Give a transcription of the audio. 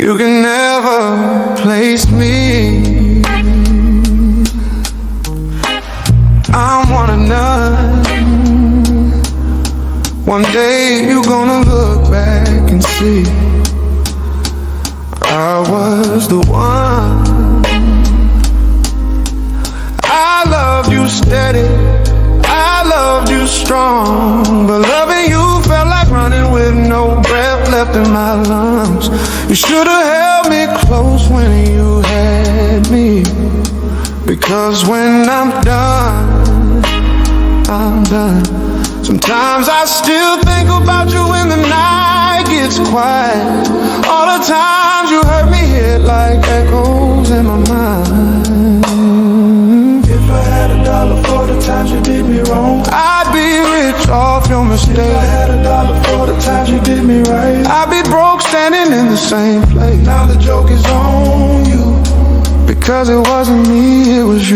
You can never place me. I'm one of none. One day you're gonna look back and see I was the one. I loved you steady, I loved you strong, but loving you felt like running with no breath left in my lungs. You should have held me close when you had me, because when I'm done, I'm done. Sometimes I still think about you when the night gets quiet. All the times you hurt me hit like echoes in my mind. If I had $1 for the times you did me wrong, I'd be rich off your mistake. if I had $1 for the times you did me right, I'd be broke standing in the same place. now the joke is on you. Because it wasn't me, it was